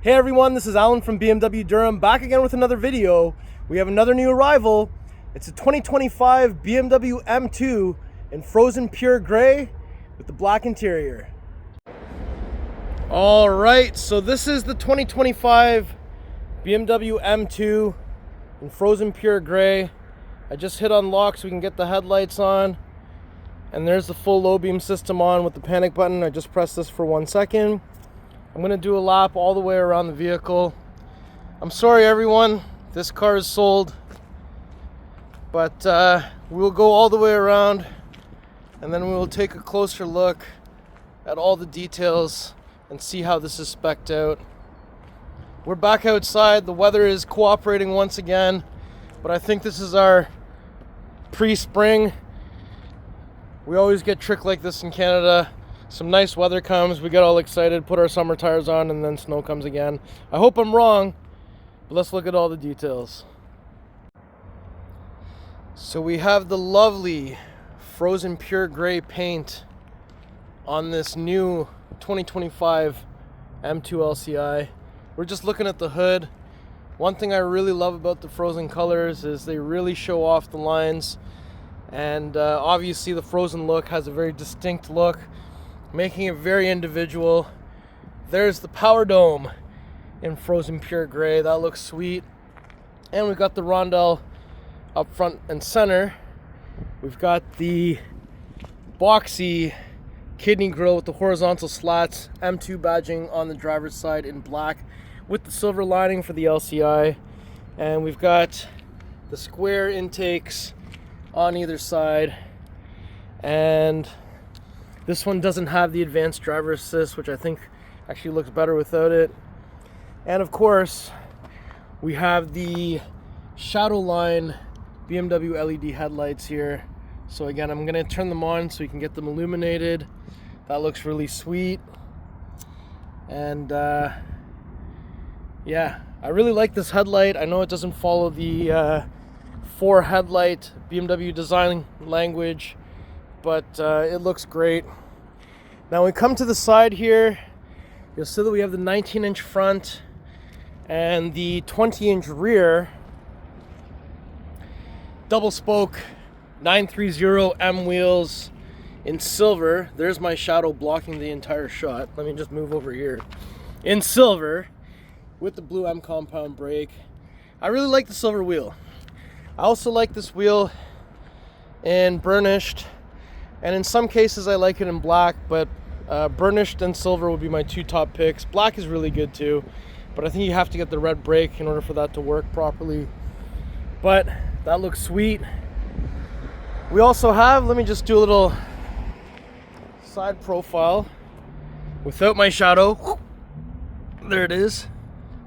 Hey everyone, this is Alan from BMW Durham, back again with another video. We have another new arrival. It's a 2025 BMW M2 in frozen pure gray with the black interior. All right, so this is the 2025 BMW M2 in frozen pure gray. I just hit unlock so we can get the headlights on. And there's the full low beam system on with the panic button. I just pressed this for 1 second. I'm gonna do a lap all the way around the vehicle. I'm sorry everyone, this car is sold, but we'll go all the way around and then we will take a closer look at all the details and see how this is spec'd out. We're back outside, the weather is cooperating once again, but I think this is our pre-spring. We always get tricked like this in Canada. Some nice weather comes, we get all excited, put our summer tires on, and then snow comes again. I hope I'm wrong, but let's look at all the details. So we have the lovely frozen pure gray paint on this new 2025 M2 LCI. We're just looking at the hood. One thing I really love about the frozen colors is they really show off the lines, and obviously the frozen look has a very distinct look, making it very individual. There's the power dome in frozen pure gray. That looks sweet. And we've got the rondelle up front and center. We've got the boxy kidney grille with the horizontal slats, M2 badging on the driver's side in black with the silver lining for the LCI. And we've got the square intakes on either side. And this one doesn't have the advanced driver assist, which I think actually looks better without it. And of course, we have the Shadowline BMW LED headlights here. So again, I'm gonna turn them on so you can get them illuminated. That looks really sweet. And yeah, I really like this headlight. I know it doesn't follow the 4 headlight BMW design language, but it looks great. Now when we come to the side here, you'll see that we have the 19-inch front and the 20-inch rear. Double spoke 930M wheels in silver. There's my shadow blocking the entire shot. Let me just move over here. In silver with the blue M compound brake. I really like the silver wheel. I also like this wheel in burnished. And in some cases I like it in black, but burnished and silver would be my 2 top picks. Black is really good too, but I think you have to get the red brake in order for that to work properly. But that looks sweet. We also have, let me just do a little side profile without my shadow. There it is.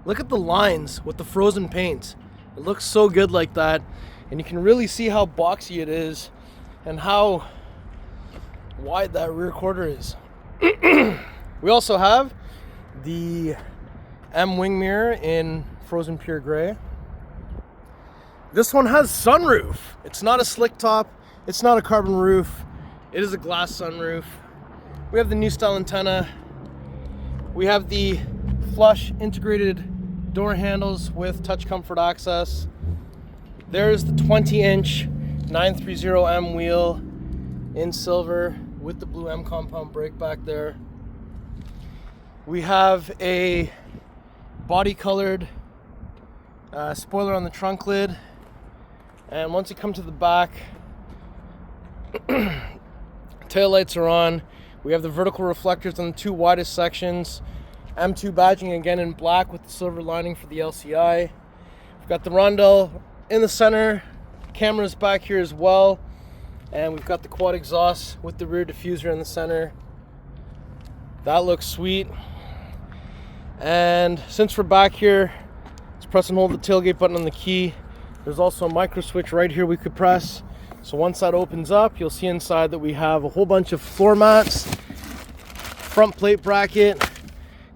Look at the lines with the frozen paint. It looks so good like that, and you can really see how boxy it is and how wide that rear quarter is. We also have the M wing mirror in frozen pure gray. This one has sunroof. It's not a slick top, it's not a carbon roof, it is a glass sunroof. We have the new style antenna. We have the flush integrated door handles with touch comfort access. There's the 20-inch 930M wheel in silver with the blue M compound brake back there. We have a body colored spoiler on the trunk lid, and once you come to the back, tail lights are on. We have the vertical reflectors on the 2 widest sections, M2 badging again in black with the silver lining for the LCI. We've got the rondelle in the center, cameras back here as well. And we've got the quad exhaust with the rear diffuser in the center. That looks sweet. And since we're back here, let's press and hold the tailgate button on the key. There's also a micro switch right here we could press. So once that opens up, you'll see inside that we have a whole bunch of floor mats, front plate bracket,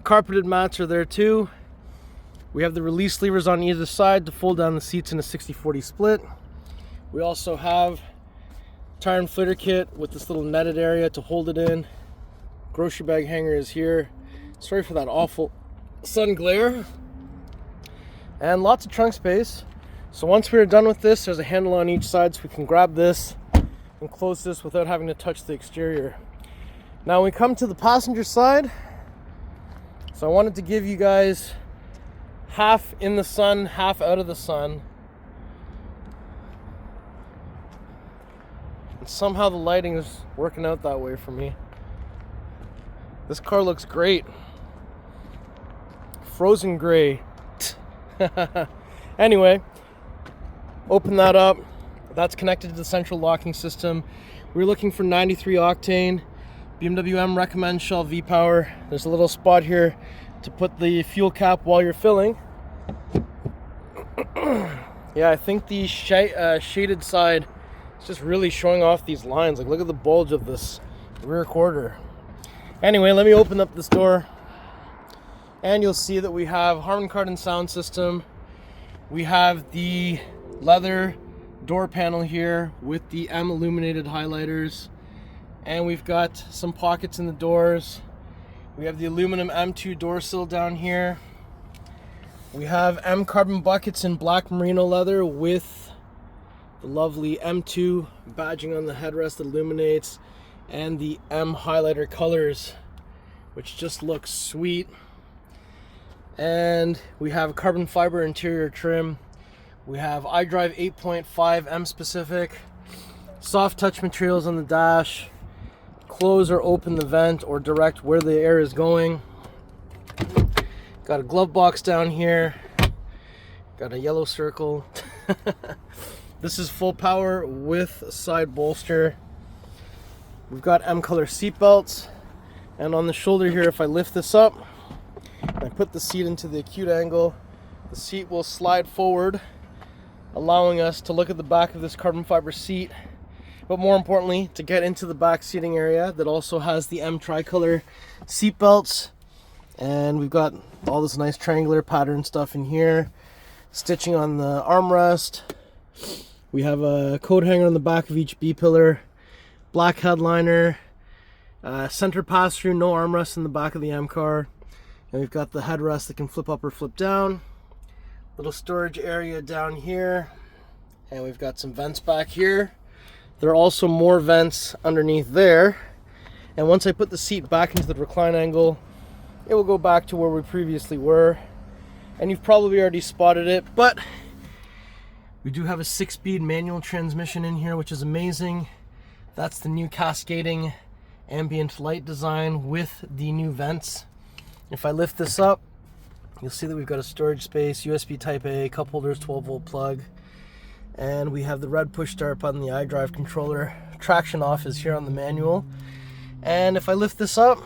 carpeted mats are there too. We have the release levers on either side to fold down the seats in a 60-40 split. We also have tire inflator kit with this little netted area to hold it in. Grocery bag hanger is here. Sorry for that awful sun glare, and lots of trunk space. So once we're done with this, there's a handle on each side so we can grab this and close this without having to touch the exterior. Now we come to the passenger side. So I wanted to give you guys half in the sun, half out of the sun. And somehow the lighting is working out that way for me. This car looks great. Frozen gray. Anyway, open that up. That's connected to the central locking system. We're looking for 93 octane. BMW M recommends Shell V-Power. There's a little spot here to put the fuel cap while you're filling. Yeah, I think the shaded side is just really showing off these lines. Like, look at the bulge of this rear quarter. Anyway, let me open up this door, and you'll see that we have Harman Kardon sound system. We have the leather door panel here with the M illuminated highlighters. And we've got some pockets in the doors. We have the aluminum M2 door sill down here. We have M carbon buckets in black merino leather with the lovely M2 badging on the headrest that illuminates, and the M highlighter colors, which just looks sweet. And we have carbon fiber interior trim. We have iDrive 8.5 M specific, soft touch materials on the dash. Close or open the vent or direct where the air is going. Got a glove box down here. Got a yellow circle. This is full power with side bolster. We've got M color seat belts. And on the shoulder here, if I lift this up and I put the seat into the acute angle, the seat will slide forward, allowing us to look at the back of this carbon fiber seat. But more importantly, to get into the back seating area that also has the M tricolor seat belts. And we've got all this nice triangular pattern stuff in here. Stitching on the armrest. We have a coat hanger on the back of each B-pillar. Black headliner. Center pass-through, no armrest in the back of the M car. And we've got the headrest that can flip up or flip down. Little storage area down here. And we've got some vents back here. There are also more vents underneath there. And once I put the seat back into the recline angle, it will go back to where we previously were. And you've probably already spotted it, but we do have a 6-speed manual transmission in here, which is amazing. That's the new cascading ambient light design with the new vents. If I lift this up, you'll see that we've got a storage space, USB Type A, cup holders, 12-volt plug. And we have the red push start button, the iDrive controller. Traction off is here on the manual. And if I lift this up,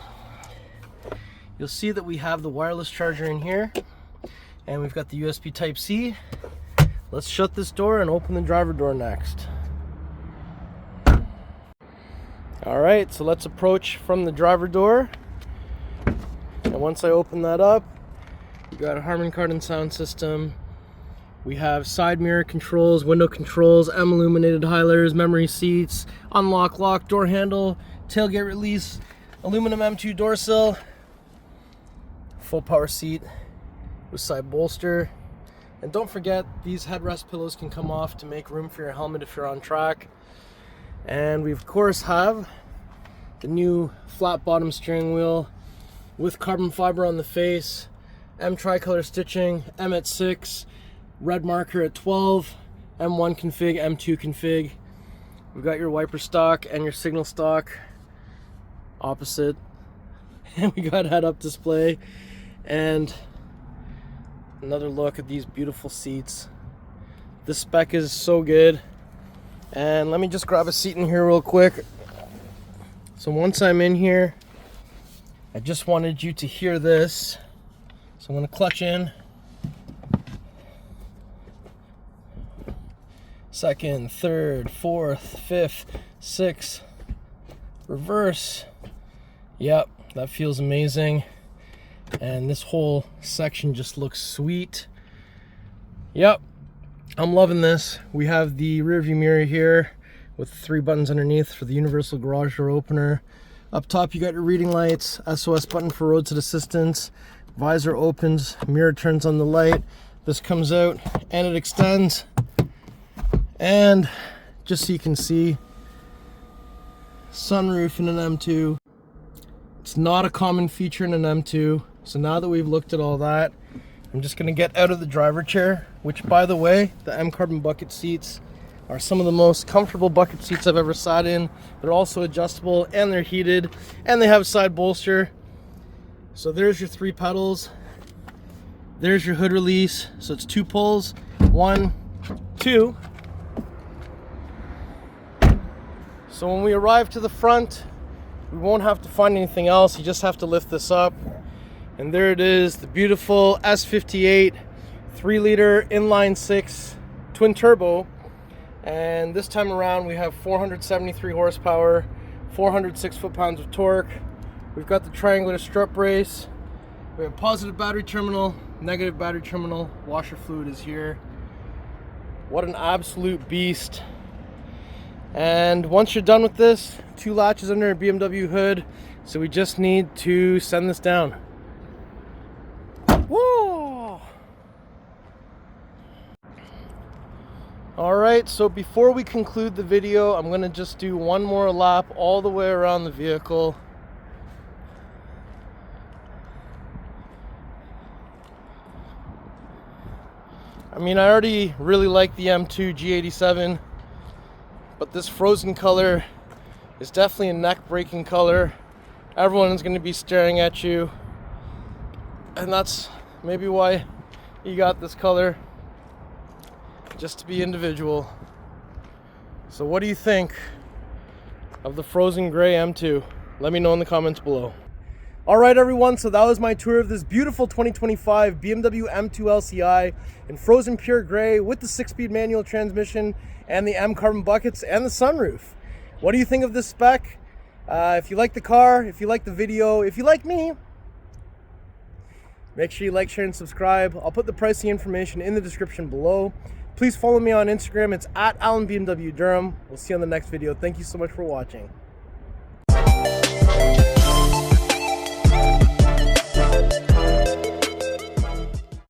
you'll see that we have the wireless charger in here. And we've got the USB Type C. Let's shut this door and open the driver door next. Alright, so let's approach from the driver door. And once I open that up, we've got a Harman Kardon sound system. We have side mirror controls, window controls, M illuminated highlighters, memory seats, unlock, lock, door handle, tailgate release, aluminum M2 door sill, full power seat with side bolster. And don't forget, these headrest pillows can come off to make room for your helmet if you're on track. And we of course have the new flat bottom steering wheel with carbon fiber on the face, M tricolor stitching, M at 6, red marker at 12, M1 config, M2 config. We've got your wiper stock and your signal stock opposite. And we got head-up display. And another look at these beautiful seats. This spec is so good. And let me just grab a seat in here real quick. So once I'm in here, I just wanted you to hear this. So I'm going to clutch in. Second, third, fourth, fifth, sixth, reverse. Yep, that feels amazing. And this whole section just looks sweet. Yep, I'm loving this. We have the rear view mirror here with 3 buttons underneath for the universal garage door opener. Up top you got your reading lights, SOS button for roadside assistance, Visor opens, mirror turns on the light. This comes out and it extends. And just so you can see, sunroof in an M2. It's not a common feature in an M2. So now that we've looked at all that, I'm just gonna get out of the driver chair, which by the way, the M Carbon bucket seats are some of the most comfortable bucket seats I've ever sat in. They're also adjustable and they're heated and they have a side bolster. So there's your 3 pedals. There's your hood release. So it's 2 pulls, 1, 2. So when we arrive to the front, we won't have to find anything else. You just have to lift this up. And there it is, the beautiful S58 3-liter inline 6 twin turbo. And this time around we have 473 horsepower, 406 foot-pounds of torque. We've got the triangular strut brace. We have positive battery terminal, negative battery terminal. Washer fluid is here. What an absolute beast. And once you're done with this, 2 latches under a BMW hood. So we just need to send this down. Whoa! All right, so before we conclude the video, I'm gonna just do one more lap all the way around the vehicle. I mean, I already really like the M2 G87, but this frozen color is definitely a neck-breaking color. Everyone is going to be staring at you, and that's maybe why you got this color, just to be individual. So what do you think of the frozen gray M2? Let me know in the comments below. All right, everyone, so that was my tour of this beautiful 2025 BMW M2 LCI in frozen pure gray with the 6-speed manual transmission and the M Carbon buckets and the sunroof. What do you think of this spec? If you like the car, if you like the video, if you like me, make sure you like, share, and subscribe. I'll put the pricing information in the description below. Please follow me on Instagram. It's @AlanBMW Durham. We'll see you on the next video. Thank you so much for watching.